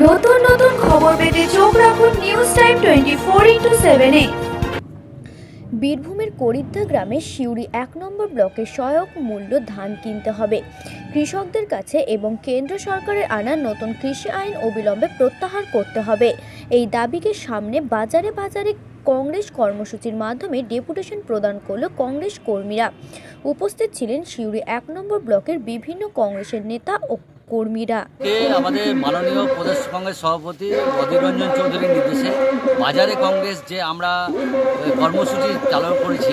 নতুন নতুন খবর পেতে চোখ রাখুন নিউজ টাইম 24x7-এ। বীরভূমের করিদ্ধা গ্রামে সিউড়ি ১ নম্বর ব্লকে সহায়ক মূল্য ধান কিনতে হবে কৃষকদের কাছে এবং কেন্দ্র সরকারের আনা নতুন কৃষি আইন অবিলম্বে প্রত্যাহার করতে হবে। এই দাবিকে সামনে বাজারে বাজারে কংগ্রেস কর্মসূচির মাধ্যমে ডেপুটেশন প্রদান করল কংগ্রেস কর্মীরা। উপস্থিত ছিলেন সিউড়ি ১ নম্বর ব্লকের বিভিন্ন কংগ্রেসের নেতা ও কর্মীরা। আমাদের মাননীয় প্রদেশ কংগ্রেস সভাপতি অধীর রঞ্জন চৌধুরীর নির্দেশে বাজারে কংগ্রেস যে আমরা কর্মসূচি চালু করেছি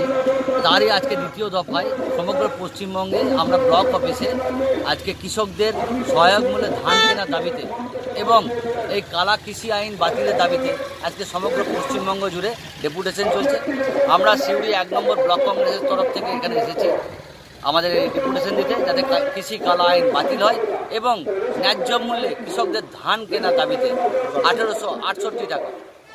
তারই আজকে দ্বিতীয় দফায় সমগ্র পশ্চিমবঙ্গে আমরা ব্লক অফিসে আজকে কৃষকদের সহায়ক মূল্যে ধান কেনার দাবিতে এবং এই কালা কৃষি আইন বাতিলের দাবিতে আজকে সমগ্র পশ্চিমবঙ্গ জুড়ে ডেপুটেশন চলছে। আমরা সিউড়ি ১ নম্বর ব্লক কংগ্রেসের তরফ থেকে এখানে এসেছি আমাদের এই ডেপুটেশন দিতে, যাতে কৃষি কালা আইন বাতিল হয় এবং ন্যায্য মূল্যে কৃষকদের ধান কেনার দাবিতে ১৮৬৮ টাকা,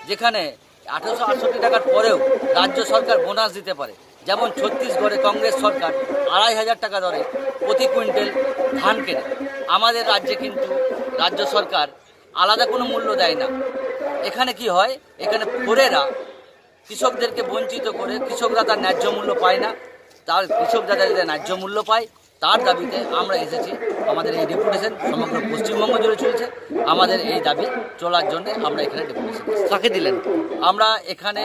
যেখানে ১৮৬৮ টাকার পরেও রাজ্য সরকার বোনাস দিতে পারে। যেমন ছত্তিশগড়ে কংগ্রেস সরকার ২৫০০ টাকা দরে প্রতি কুইন্টাল ধান কেনে, আমাদের রাজ্যে কিন্তু রাজ্য সরকার আলাদা কোনো মূল্য দেয় না। এখানে কি হয়, এখানে ফোরেরা কৃষকদেরকে বঞ্চিত করে কৃষকরা তার ন্যায্য মূল্য পায় না। তার কৃষকরা যাতে ন্যায্য মূল্য পায় তার দাবিতে আমরা এসেছি। আমাদের এই ডেপুটেশন সমগ্র পশ্চিমবঙ্গ জুড়ে চলছে। আমাদের এই দাবি চলার জন্য আমরা এখানে ডেপুটেশন কাকে দিলেন, আমরা এখানে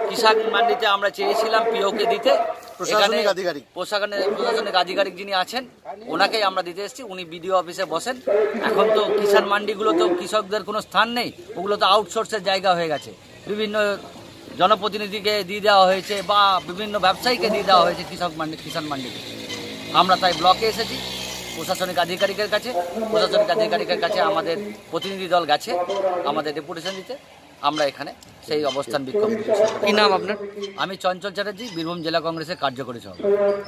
কিষাণ মান্ডিতে আমরা চেয়েছিলাম পিওকে দিতে, প্রশাসনিক আধিকারিক যিনি আছেন ওনাকেই আমরা দিতে এসেছি। উনি বিডিও অফিসে বসেন। এখন তো কিষাণ মান্ডিগুলো তো কৃষকদের কোনো স্থান নেই, ওগুলো তো আউটসোর্সের জায়গা হয়ে গেছে। বিভিন্ন জনপ্রতিনিধিকে দিয়ে দেওয়া হয়েছে বা বিভিন্ন ব্যবসায়ীকে দিয়ে দেওয়া হয়েছে কিষাণ মান্ডিকে। আমরা তাই ব্লকে এসেছি প্রশাসনিক আধিকারিকের কাছে আমাদের প্রতিনিধি দল গেছে আমাদের ডেপুটেশন দিতে। আমরা এখানে সেই অবস্থান বিক্ষোভ করছি। কি নাম আপনার? আমি চঞ্চল চ্যাটার্জি, বীরভূম জেলা কংগ্রেসের কার্যকরী সভাপতি।